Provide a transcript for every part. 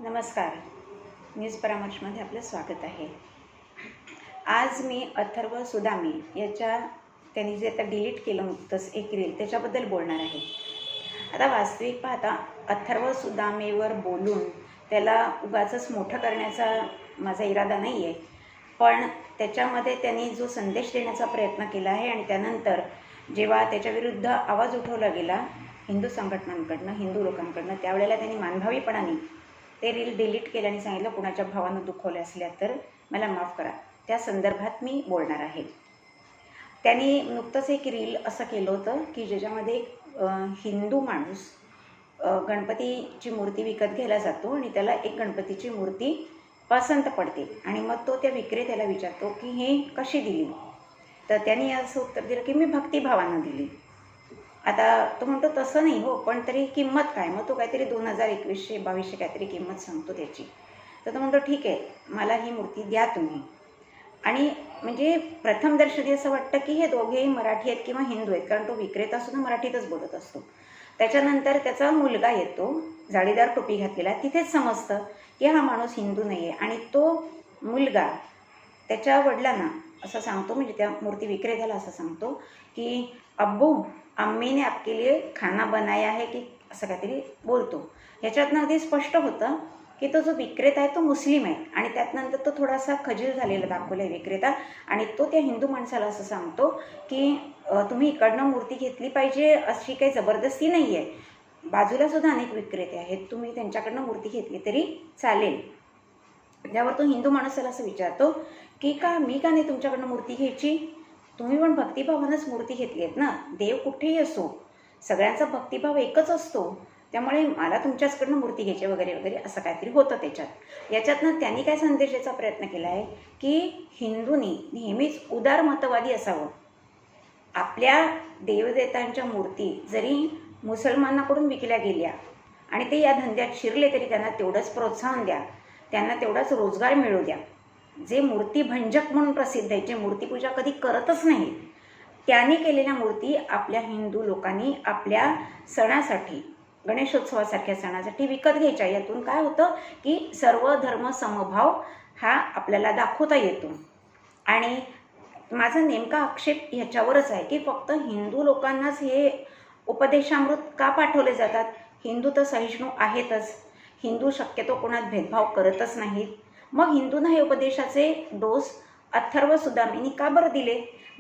नमस्कार. न्यूज परामर्शमध्ये आपलं स्वागत आहे. आज मी अथर्व सुदामे याच्या त्यांनी जे आता डिलीट केलं नुकतंच एक रील त्याच्याबद्दल बोलणार आहे. आता वास्तविक पाहता अथर्व सुदामेवर बोलून त्याला उगाचच मोठं करण्याचा माझा इरादा नाही आहे, पण त्याच्यामध्ये त्यांनी जो संदेश देण्याचा प्रयत्न केला आहे आणि त्यानंतर जेव्हा त्याच्याविरुद्ध आवाज उठवला गेला हिंदू संघटनांकडनं, हिंदू लोकांकडनं, त्यावेळेला त्यांनी मानभावीपणाने ते रील डिलीट केलं आणि सांगितलं कुणाच्या भावानं दुखवले असल्या तर मला माफ करा. त्या संदर्भात मी बोलणार आहे. त्यांनी नुकतंच एक रील असं केलं होतं की ज्याच्यामध्ये एक हिंदू माणूस गणपतीची मूर्ती विकत घ्यायला जातो आणि त्याला एक गणपतीची मूर्ती पसंत पडते आणि मग तो त्या विक्रेत्याला विचारतो की हे कशी दिली. तर त्यांनी असं उत्तर दिलं की मी भक्तिभावानं दिली. आता तो म्हणतो तसं नाही हो, पण तरी किंमत काय. मग तो काहीतरी 2100-2200 काहीतरी किंमत सांगतो त्याची. तर तो म्हणतो ठीक आहे, मला ही मूर्ती द्या तुम्ही. आणि म्हणजे प्रथम दर्शनी असं वाटतं की हे दोघेही मराठी आहेत किंवा हिंदू आहेत, कारण तो विक्रेतासुद्धा मराठीतच बोलत असतो. त्याच्यानंतर त्याचा मुलगा येतो जाळीदार टोपी घातलेला, तिथेच समजतं की हा माणूस हिंदू नाही आहे. आणि तो मुलगा त्याच्या वडिलांना असं सांगतो, म्हणजे त्या मूर्ती विक्रेत्याला असं सांगतो की अब्बू अम्मी ने आपके लिए खाना बनाया है की असं काहीतरी बोलतो. ह्याच्यातनं अगदी स्पष्ट होतं की तो जो विक्रेता आहे तो मुस्लिम आहे. आणि त्यातनंतर तो थोडासा खजील झालेला दाखवला आहे विक्रेता. आणि तो त्या हिंदू माणसाला असं सांगतो की तुम्ही इकडनं मूर्ती घेतली पाहिजे अशी काही जबरदस्ती नाही आहे, बाजूलासुद्धा अनेक विक्रेते आहेत, तुम्ही त्यांच्याकडनं मूर्ती घेतली तरी चालेल. त्यावर तो हिंदू माणसाला असं विचारतो की मी का नाही तुमच्याकडनं मूर्ती घ्यायची, तुम्ही पण भक्तिभावानंच मूर्ती घेतली आहेत ना. देव कुठेही असो, सगळ्यांचा भक्तिभाव एकच असतो, त्यामुळे मला तुमच्याचकडनं मूर्ती घ्यायची वगैरे वगैरे असं काहीतरी होतं त्याच्यात. याच्यातनं त्यांनी काय संदेश द्यायचा प्रयत्न केला आहे की हिंदूंनी नेहमीच उदारमतवादी असावं. आपल्या देवदेवतांच्या मूर्ती जरी मुसलमानाकडून विकल्या गेल्या आणि ते या धंद्यात शिरले तरी त्यांना तेवढंच प्रोत्साहन द्या, त्यांना तेवढाच रोजगार मिळू द्या. जे मूर्तीभंजक म्हणून प्रसिद्ध आहे, जे मूर्तीपूजा कधी करतच नाही, त्यांनी केलेल्या मूर्ती आपल्या हिंदू लोकांनी आपल्या सणासाठी, गणेशोत्सवासारख्या सणासाठी विकत घ्यायच्या. यातून काय होतं की सर्व धर्म समभाव हा आपल्याला दाखवता येतो. आणि माझा नेमका आक्षेप ह्याच्यावरच आहे की फक्त हिंदू लोकांनाच हे उपदेशामृत का पाठवले जातात. हिंदू तर सहिष्णू आहेतच, हिंदू शक्यतो कोणात भेदभाव करतच नाहीत. मग हिंदूंना हे उपदेशाचे डोस अथर्व सुदामेंनी का बरं दिले.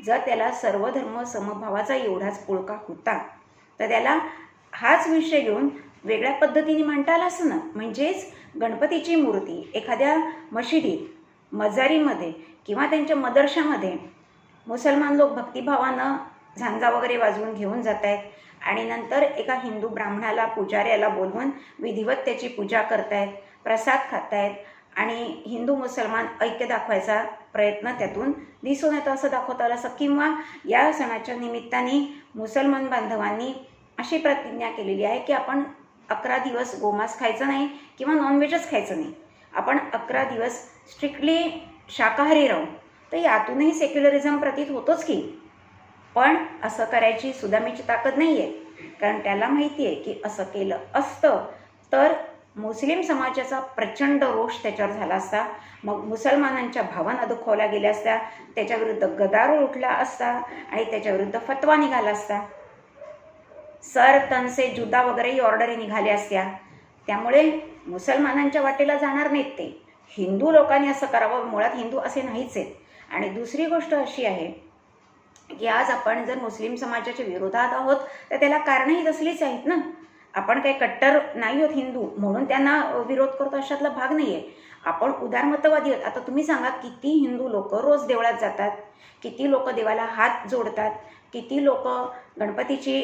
जर त्याला सर्व धर्म समभावाचा एवढाच पुळका होता तर त्याला हाच विषय घेऊन वेगळ्या पद्धतीने मांडता आला असं ना. म्हणजेच गणपतीची मूर्ती एखाद्या मशिदीत, मजारीमध्ये किंवा त्यांच्या मदरशामध्ये मुसलमान लोक भक्तिभावानं झांजा वगैरे वाजवून घेऊन जात आहेत आणि नंतर एका हिंदू ब्राह्मणाला, पुजाऱ्याला बोलवून विधिवत त्याची पूजा करतायत, प्रसाद खातायत आणि हिंदू मुसलमान ऐक्य दाखवायचा प्रयत्न त्यातून दिसून येतं असं दाखवता आलं असं. किंवा या सणाच्या निमित्ताने मुसलमान बांधवांनी अशी प्रतिज्ञा केलेली आहे की आपण 11 दिवस गोमांस खायचं नाही किंवा नॉनव्हेजच खायचं नाही, आपण 11 दिवस स्ट्रिक्टली शाकाहारी राहू. तर यातूनही सेक्युलरिझम प्रतीत होतोच की. पण असं करायची सुदामेची ताकद नाही आहे, कारण त्याला माहिती आहे की असं केलं असतं तर मुस्लिम समाजाचा प्रचंड रोष त्याच्यावर झाला असता. मग मुसलमानांच्या भावना दुखवल्या गेल्या असत्या, त्याच्याविरुद्ध गदारोळ उठला असता आणि त्याच्याविरुद्ध फतवा निघाला असता, सर तन से जुदा वगैरेही ऑर्डरी निघाल्या असत्या. त्यामुळे मुसलमानांच्या वाटेला जाणार नाहीत ते. हिंदू लोकांनी असं करावं, मुळात हिंदू असे नाहीच आहेत. आणि दुसरी गोष्ट अशी आहे की आज आपण जर मुस्लिम समाजाच्या विरोधात आहोत तर त्याला कारणंही तसलीच आहेत ना. आपण काही कट्टर नाही आहोत हिंदू म्हणून त्यांना विरोध करतो अशातला भाग नाही आहे. आपण उदारमतवादी आहोत. आता तुम्ही सांगा, किती हिंदू लोक रोज देवळात जातात, किती लोक देवाला हात जोडतात, किती लोक गणपतीची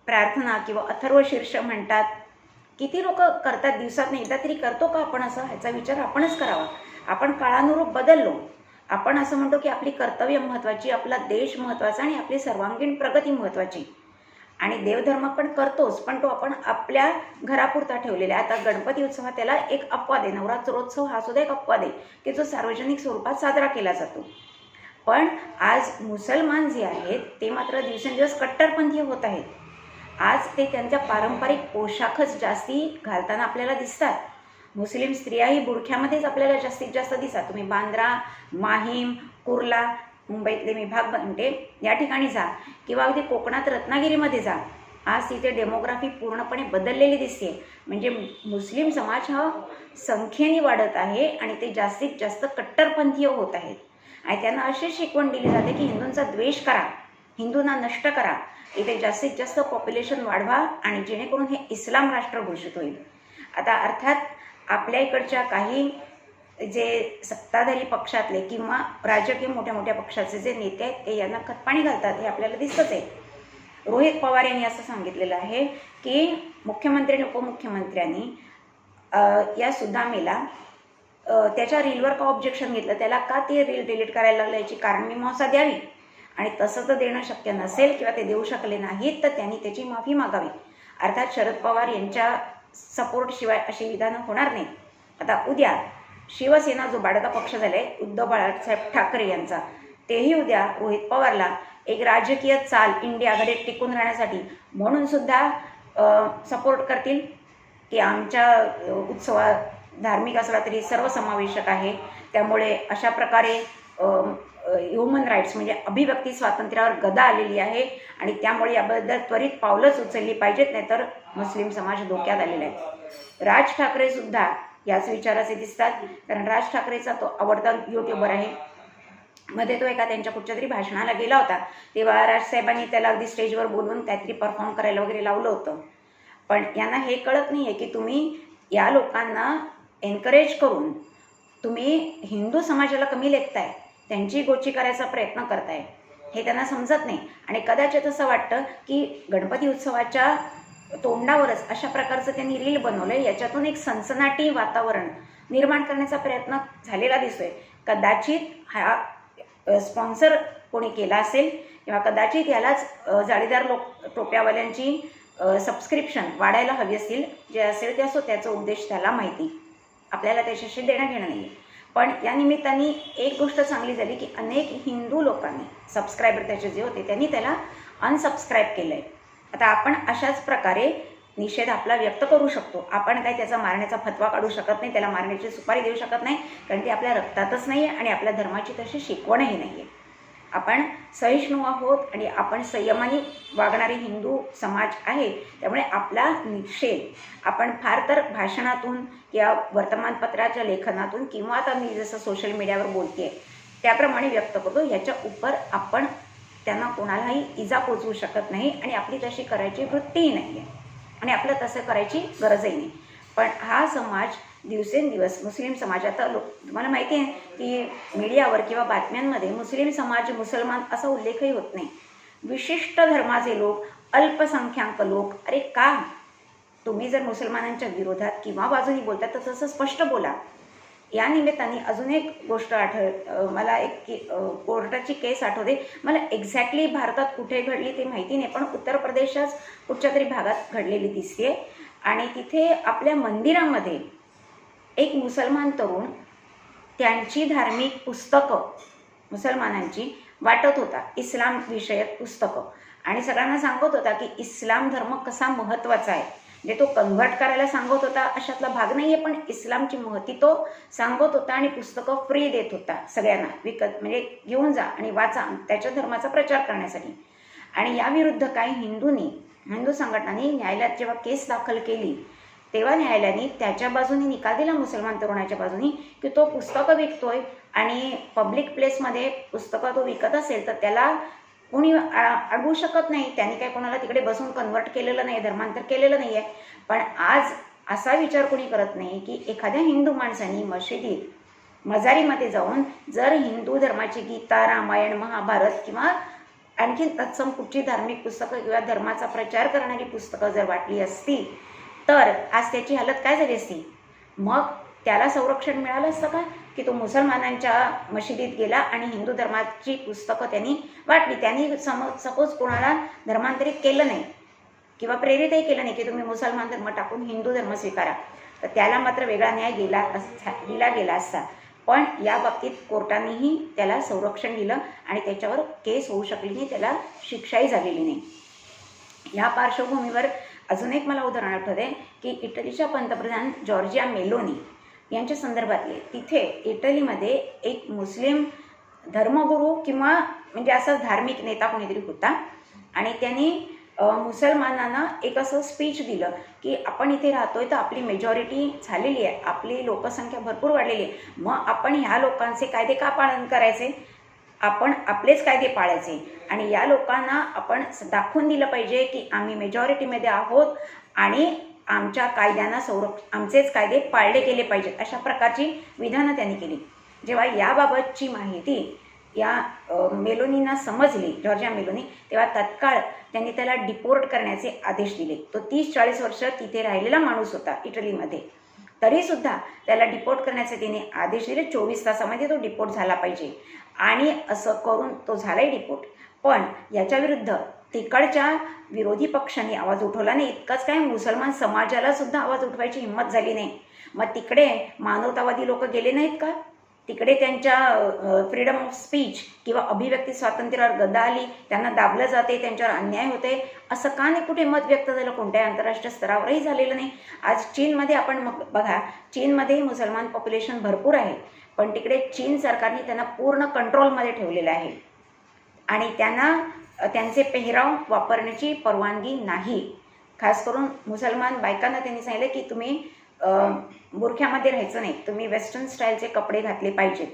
प्रार्थना किंवा अथर्व शीर्ष म्हणतात, किती लोक करतात. दिवसात एकदा तरी करतो का आपण असं? ह्याचा विचार आपणच करावा. आपण काळानुरूप बदललो. आपण असं म्हणतो की आपली कर्तव्य महत्त्वाची, आपला देश महत्त्वाचा आणि आपली सर्वांगीण प्रगती महत्त्वाची. आणि देवधर्म पण करतोच, पण तो आपण आपल्या घरापुरता ठेवलेला आहे. आता गणपती उत्सव त्याला एक अपवाद आहे, नवरात्रोत्सव हा सुद्धा एक अपवाद आहे की जो सार्वजनिक स्वरूपात साजरा केला जातो. पण आज मुसलमान जे आहेत ते मात्र दिवसेंदिवस कट्टरपंथी होत आहेत. आज ते त्यांच्या पारंपरिक पोशाखच जास्ती घालताना आपल्याला दिसतात. मुस्लिम स्त्रियाही बुरख्यामध्येच आपल्याला जास्तीत जास्त दिसतात. तुम्ही बांद्रा, माहीम, कुर्ला, मुंबईतले मी भाग म्हणते या ठिकाणी जा किंवा अगदी कोकणात रत्नागिरीमध्ये जा. आज तिथे डेमोग्राफी पूर्णपणे बदललेली दिसते. म्हणजे मुस्लिम समाज हा संख्येने वाढत आहे आणि ते जास्तीत जास्त कट्टरपंथीय होत आहेत. आणि त्यांना अशी शिकवण दिली जाते की हिंदूंचा द्वेष करा, हिंदूंना नष्ट करा, इथे जास्तीत जास्त पॉप्युलेशन वाढवा आणि जेणेकरून हे इस्लाम राष्ट्र घोषित होईल. आता अर्थात आपल्या इकडच्या काही जे सत्ताधारी पक्षातले किंवा राजकीय मोठ्या मोठ्या पक्षाचे जे नेते आहेत ते यांना खतपाणी घालतात, हे आपल्याला दिसतच आहे. रोहित पवार यांनी असं सांगितलेलं आहे की मुख्यमंत्री आणि उपमुख्यमंत्र्यांनी या सुदामेला त्याच्या रीलवर का ऑब्जेक्शन घेतलं, त्याला का ते रील डिलीट करायला लागलं याची कारणमीमांसा द्यावी आणि तसं तर देणं शक्य नसेल किंवा ते देऊ शकले नाहीत तर त्यांनी त्याची माफी मागावी. अर्थात शरद पवार यांच्या सपोर्टशिवाय अशी विधानं होणार नाही. आता उद्या शिवसेना जो बाळगा पक्ष झाला आहे उद्धव बाळासाहेब ठाकरे यांचा, तेही उद्या रोहित पवारला एक राजकीय चाल इंडिया आघाडीत टिकून राहण्यासाठी म्हणून सुद्धा सपोर्ट करतील की आमच्या उत्सवा धार्मिक असला तरी सर्वसमावेशक आहे, त्यामुळे अशा प्रकारे ह्युमन राईट्स म्हणजे अभिव्यक्ती स्वातंत्र्यावर गदा आलेली आहे आणि त्यामुळे याबद्दल त्वरित पावलंच उचलली पाहिजेत, नाहीतर मुस्लिम समाज धोक्यात आलेला आहे. राज ठाकरेसुद्धा याच विचाराचे दिसतात, कारण राज ठाकरेचा तो आवडता यूट्यूबर आहे. मध्ये तो एका त्यांच्या कुठच्या तरी भाषणाला गेला होता, तेव्हा राजसाहेबांनी त्याला अगदी स्टेजवर बोलवून काहीतरी परफॉर्म करायला वगैरे लावलं होतं. पण यांना हे कळत नाही आहे की तुम्ही या लोकांना एनकरेज करून तुम्ही हिंदू समाजाला कमी लेखताय, त्यांची गोची करायचा प्रयत्न करताय, हे त्यांना समजत नाही. आणि कदाचित असं वाटतं की गणपती उत्सवाच्या तोंडावरच अशा प्रकारचं त्यांनी रील बनवलं आहे, याच्यातून एक सनसनाटी वातावरण निर्माण करण्याचा प्रयत्न झालेला दिसतोय. कदाचित हा स्पॉन्सर कोणी केला असेल किंवा कदाचित यालाच जाळीदार टोप्यावाल्यांची सबस्क्रिप्शन वाढायला हवी असतील, जे असेल ते असो, त्याचा उद्देश त्याला माहिती, आपल्याला त्याच्याशी देणं घेणं नाही. पण या निमित्ताने एक गोष्ट चांगली झाली की अनेक हिंदू लोकांनी सबस्क्रायबर त्याचे जे होते त्यांनी त्याला अनसबस्क्राईब केलं आहे. आता आपण अशाच प्रकारे निषेध आपला व्यक्त करू शकतो. आपण काय त्याचा मारण्याचा फतवा काढू शकत नाही, त्याला मारण्याची सुपारी देऊ शकत नाही, कारण ती आपल्या रक्तातच नाही आहे आणि आपल्या धर्माची तशी शिकवणही नाही आहे. आपण सहिष्णू आहोत आणि आपण संयमाने वागणारे हिंदू समाज आहे, त्यामुळे आपला निषेध आपण फार तर भाषणातून किंवा वर्तमानपत्राच्या लेखनातून किंवा आता मी जसं सोशल मीडियावर बोलते त्याप्रमाणे व्यक्त करतो. याच्या उपर आपण त्यांना कोणालाही इजा पोचवू शकत नाही आणि आपली तशी करायची वृत्तीही नाही आहे आणि आपलं तसं करायची गरजही नाही. पण हा समाज दिवसेंदिवस मुस्लिम समाजात तुम्हाला माहिती आहे की मीडियावर किंवा बातम्यांमध्ये मुस्लिम समाज मुसलमान असा उल्लेखही होत नाही. विशिष्ट धर्माचे लोक, अल्पसंख्याक लोक, अरे का तुम्ही जर मुसलमानांच्या विरोधात किंवा बाजूनी बोलता तर तसं स्पष्ट बोला. या निमित्ताने अजून एक गोष्ट मला एक कोर्टाची केस आठवते. मला एक्झॅक्टली भारतात कुठे घडली ते माहिती नाही, पण उत्तर प्रदेशात कुठच्या तरी भागात घडलेली दिसते. आणि तिथे आपल्या मंदिरामध्ये एक मुसलमान तरुण त्यांची धार्मिक पुस्तकं मुसलमानांची वाटत होता, इस्लाम विषयक पुस्तकं, आणि सगळ्यांना सांगत होता की इस्लाम धर्म कसा महत्त्वाचा आहे. म्हणजे तो कन्व्हर्ट करायला सांगत होता अशातला भाग नाही आहे, पण इस्लामची महती तो सांगत होता आणि पुस्तकं फ्री देत होता सगळ्यांना विकत, म्हणजे घेऊन जा आणि वाचा त्याच्या धर्माचा प्रचार करण्यासाठी. आणि याविरुद्ध काही हिंदू संघटनांनी न्यायालयात जेव्हा केस दाखल केली तेव्हा न्यायालयाने त्याच्या बाजूने निकाल दिला, मुसलमान तरुणाच्या बाजूने, की तो पुस्तकं विकतोय आणि पब्लिक प्लेसमध्ये पुस्तकं तो विकत असेल तर त्याला कोणी अडवू शकत नाही. त्यांनी काय कोणाला तिकडे बसून कन्वर्ट केलेलं नाही, धर्मांतर केलेलं नाही आहे. पण आज असा विचार कोणी करत नाही की एखाद्या हिंदू माणसाने मशिदीत मजारीमध्ये जाऊन जर हिंदू धर्माची गीता, रामायण, महाभारत किंवा आणखी तत्सम कुठची धार्मिक पुस्तकं किंवा धर्माचा प्रचार करणारी पुस्तकं जर वाटली असती तर आज त्याची हालत काय झाली असती. मग त्याला संरक्षण मिळालं असतं का की तो मुसलमानांच्या मशिदीत गेला आणि हिंदू धर्माची पुस्तकं त्यांनी वाटली. त्यांनी सपोज कोणाला धर्मांतरित केलं नाही किंवा प्रेरितही केलं नाही की तुम्ही मुसलमान धर्म टाकून हिंदू धर्म स्वीकारा, तर त्याला मात्र वेगळा न्याय दिला गेला असता. पण या बाबतीत कोर्टानेही त्याला संरक्षण दिलं आणि त्याच्यावर केस होऊ शकली नाही, त्याला शिक्षाही झालेली नाही. या पार्श्वभूमीवर अजून एक मला उदाहरण आठवते की इटलीच्या पंतप्रधान जॉर्जिया मेलोनी यांच्या संदर्भातले तिथे इटलीमध्ये एक मुस्लिम धर्मगुरू किंवा म्हणजे असा धार्मिक नेता कोणीतरी होता आणि त्यांनी मुसलमानांना एक असं स्पीच दिलं की आपण इथे राहतोय तर आपली मेजॉरिटी झालेली आहे, आपली लोकसंख्या भरपूर वाढलेली आहे, मग आपण ह्या लोकांचे कायदे का पालन करायचे, आपण आपलेच कायदे पाळायचे आणि या लोकांना आपण दाखवून दिलं पाहिजे की आम्ही मेजॉरिटीमध्ये आहोत आणि आमच्या कायद्यांना आमचेच कायदे पाळले गेले पाहिजेत, अशा प्रकारची विधानं त्यांनी केली. जेव्हा याबाबतची माहिती या मेलोनींना समजली, जॉर्जिया मेलोनी, तेव्हा तत्काळ त्यांनी त्याला डिपोर्ट करण्याचे आदेश दिले. तो 30-40 वर्ष तिथे राहिलेला माणूस होता इटलीमध्ये, तरीसुद्धा त्याला डिपोर्ट करण्याचे तिने आदेश दिले. 24 तासामध्ये तो डिपोर्ट झाला पाहिजे आणि असं करून तो झालाही डिपोर्ट. पण याच्याविरुद्ध तिकडच्या विरोधी पक्षांनी आवाज उठवला नाही. इतकंच काय, मुसलमान समाजाला सुद्धा आवाज उठवायची हिंमत झाली नाही. मग तिकडे मानवतावादी लोक गेले नाहीत का? तिकडे त्यांच्या फ्रीडम ऑफ स्पीच किंवा अभिव्यक्ती स्वातंत्र्यावर गदा आली, त्यांना दाबलं जाते, त्यांच्यावर अन्याय होते, असं का नाही कुठे मत व्यक्त झालं? कोणत्याही आंतरराष्ट्रीय स्तरावरही झालेलं नाही. आज चीनमध्ये आपण मग बघा, चीनमध्ये मुसलमान पॉप्युलेशन भरपूर आहे, पण तिकडे चीन सरकारने त्यांना पूर्ण कंट्रोलमध्ये ठेवलेलं आहे आणि त्यांना त्यांचे पेहराव वापरण्याची परवानगी नाही. खास करून मुसलमान बायकांना त्यांनी सांगितलं की तुम्ही बुरख्यामध्ये राहायचं नाही, तुम्ही वेस्टर्न स्टाईलचे कपडे घातले पाहिजेत.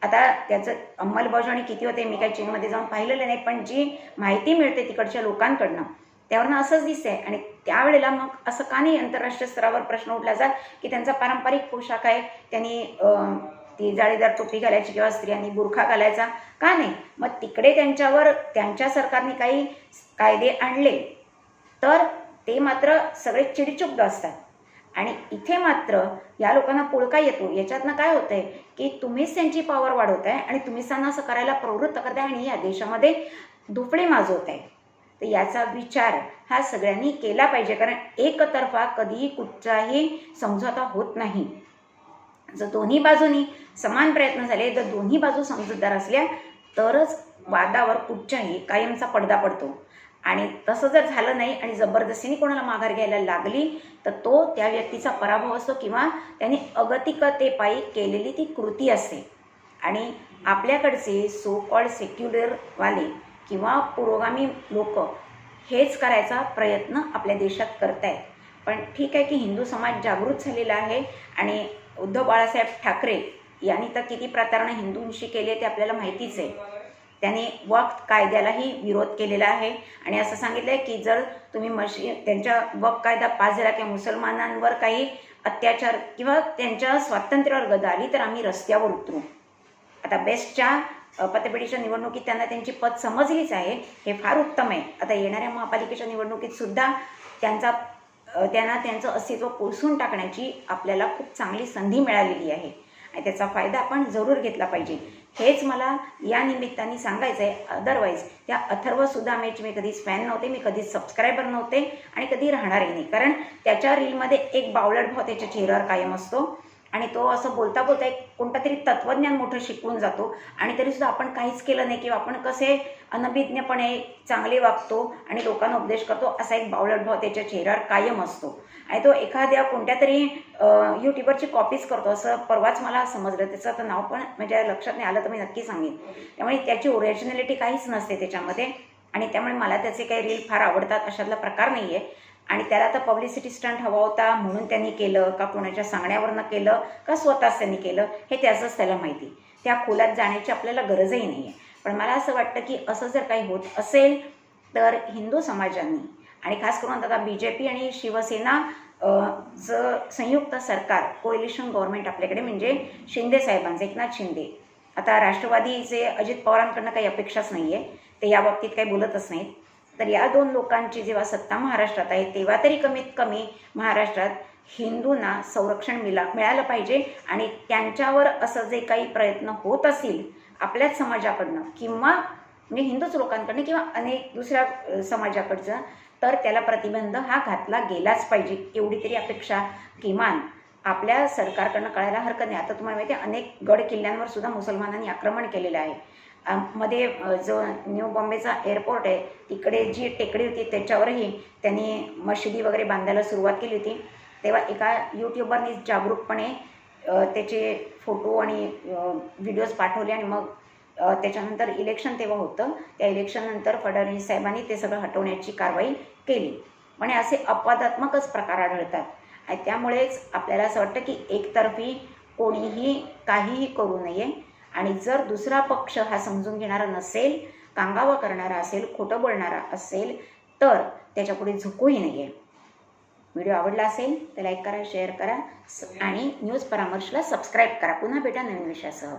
आता त्याचं अंमलबजावणी किती होते मी काही चीनमध्ये जाऊन पाहिलेलं नाही, पण जी माहिती मिळते तिकडच्या लोकांकडनं त्यावरनं असंच दिसतंय. आणि त्यावेळेला मग असं का नाही आंतरराष्ट्रीय स्तरावर प्रश्न उठला जात की त्यांचा पारंपरिक पोशाख आहे, त्यांनी ती जाळीदार टोपी घालायची किंवा स्त्रियांनी बुरखा घालायचा, का नाही? मग तिकडे त्यांच्यावर त्यांच्या सरकारने काही कायदे आणले तर ते मात्र सगळे चिडचुप्त असतात आणि इथे मात्र या लोकांना पुळका येतो. याच्यातनं काय होतंय की तुम्हीच त्यांची पॉवर वाढवताय आणि तुम्हीच त्यांना असं करायला प्रवृत्त करताय आणि या देशामध्ये धुपडे माजवताय. तर याचा विचार हा सगळ्यांनी केला पाहिजे, कारण एकतर्फा कधीही कुठचाही समझोता होत नाही. जर दोन्ही बाजूनी समान प्रयत्न झाले, जर दोन्ही बाजू समजूतदार असल्या तरच वादावर कुठच्याही कायमचा पडदा पडतो. आणि तसं जर झालं नाही आणि जबरदस्तीने कोणाला माघार घ्यायला लागली तर तो त्या व्यक्तीचा पराभव असतो किंवा त्यांनी अगतिकतेपायी केलेली ती कृती असते. आणि आपल्याकडचे सो कॉल्ड सेक्युलरवाले किंवा पुरोगामी लोक हेच करायचा प्रयत्न आपल्या देशात करत आहेत. पण ठीक आहे की हिंदू समाज जागृत झालेला आहे आणि उद्धव बाळासाहेब ठाकरे यांनी तर किती प्रतारणा हिंदूंशी केली आहे ते आपल्याला माहितीच आहे. त्यांनी वक्फ कायद्यालाही विरोध केलेला आहे आणि असं सांगितलं आहे की जर तुम्ही त्यांच्या वक्फ कायदा पास झाला किंवा मुसलमानांवर काही अत्याचार किंवा त्यांच्या स्वातंत्र्यावर गदा आली तर आम्ही रस्त्यावर उतरू. आता बेस्टच्या पतपेढीच्या निवडणुकीत त्यांना त्यांची पद समजलीच आहे, हे फार उत्तम आहे. आता येणाऱ्या महापालिकेच्या निवडणुकीत सुद्धा त्यांना त्यांचं अस्तित्व पुसून टाकण्याची आपल्याला खूप चांगली संधी मिळालेली आहे आणि त्याचा फायदा आपण जरूर घेतला पाहिजे. हेच मला या निमित्ताने सांगायचं आहे. अदरवाईज त्या अथर्व सुदामेची मी कधीच फॅन नव्हते, मी कधीच सबस्क्रायबर नव्हते आणि कधी राहणारही नाही, कारण त्याच्या रीलमध्ये एक बावळट भाव त्याच्या चेहऱ्यावर कायम असतो आणि तो असं बोलता बोलता एक कोणतं तरी तत्त्वज्ञान मोठं शिकवून जातो आणि तरीसुद्धा आपण काहीच केलं नाही किंवा आपण कसे अनभिज्ञपणे चांगले वागतो आणि लोकांना उपदेश करतो असा एक बावळट भाव त्याच्या चेहऱ्यावर कायम असतो आणि तो एखाद्या कोणत्या तरी यूट्यूबरची कॉपीज करतो असं परवाच मला समजलं. त्याचं आता नाव पण माझ्या लक्षात नाही आलं तर मी नक्की सांगेन. त्यामुळे त्याची ओरिजिनॅलिटी काहीच नसते त्याच्यामध्ये आणि त्यामुळे मला त्याचे काही रील फार आवडतात अशातला प्रकार नाही आहे. आणि त्याला तर पब्लिसिटी स्टंट हवा होता म्हणून त्यांनी केलं का कोणाच्या सांगण्यावरनं केलं का स्वतःच त्यांनी केलं हे त्याचंच त्याला माहिती. त्या खोलात जाण्याची आपल्याला गरजही नाही आहे. पण मला असं वाटतं की असं जर काही होत असेल तर हिंदू समाजांनी आणि खास करून आता BJP आणि शिवसेना संयुक्त सरकार कोएलिशन गव्हर्नमेंट आपल्याकडे म्हणजे शिंदे साहेबांचं, एकनाथ शिंदे, आता राष्ट्रवादीचे अजित पवारांकडनं काही अपेक्षाच नाही आहे, ते या बाबतीत काही बोलतच नाहीत. तर या दोन लोकांची जेव्हा सत्ता महाराष्ट्रात आहे तेव्हा तरी कमीत कमी महाराष्ट्रात हिंदूंना संरक्षण मिळालं पाहिजे आणि त्यांच्यावर असं जे काही प्रयत्न होत असतील आपल्याच समाजाकडनं किंवा म्हणजे हिंदूच लोकांकडनं किंवा अनेक दुसऱ्या समाजाकडचं तर त्याला प्रतिबंध हा घातला गेलाच पाहिजे, एवढी तरी अपेक्षा किमान आपल्या सरकारकडनं कळायला हरकत नाही. आता तुम्हाला माहिती आहे अनेक गड किल्ल्यांवर सुद्धा मुसलमानांनी आक्रमण केलेलं आहे. मध्ये जो न्यू बॉम्बेचा एअरपोर्ट आहे तिकडे जी टेकडी होती त्याच्यावरही त्यांनी मशिदी वगैरे बांधायला सुरुवात केली होती तेव्हा एका यूट्यूबरनी जागरूकपणे त्याचे फोटो आणि व्हिडिओज पाठवले आणि मग त्याच्यानंतर इलेक्शन तेव्हा होतं. त्या इलेक्शननंतर फडणवीस साहेबांनी ते सगळं हटवण्याची कारवाई केली. पण असे अपवादात्मकच प्रकार आढळतात आणि त्यामुळेच आपल्याला असं वाटतं की एकतर्फी कोणीही काहीही करू नये आणि जर दुसरा पक्ष हा समजून घेणारा नसेल, कांगावा करणारा असेल, खोटं बोलणारा असेल तर त्याच्यापुढे झुकूही नये. व्हिडिओ आवडला असेल तर लाईक करा, शेअर करा आणि न्यूज परामर्शला सबस्क्राईब करा. पुन्हा भेटा नवीन विषयासह.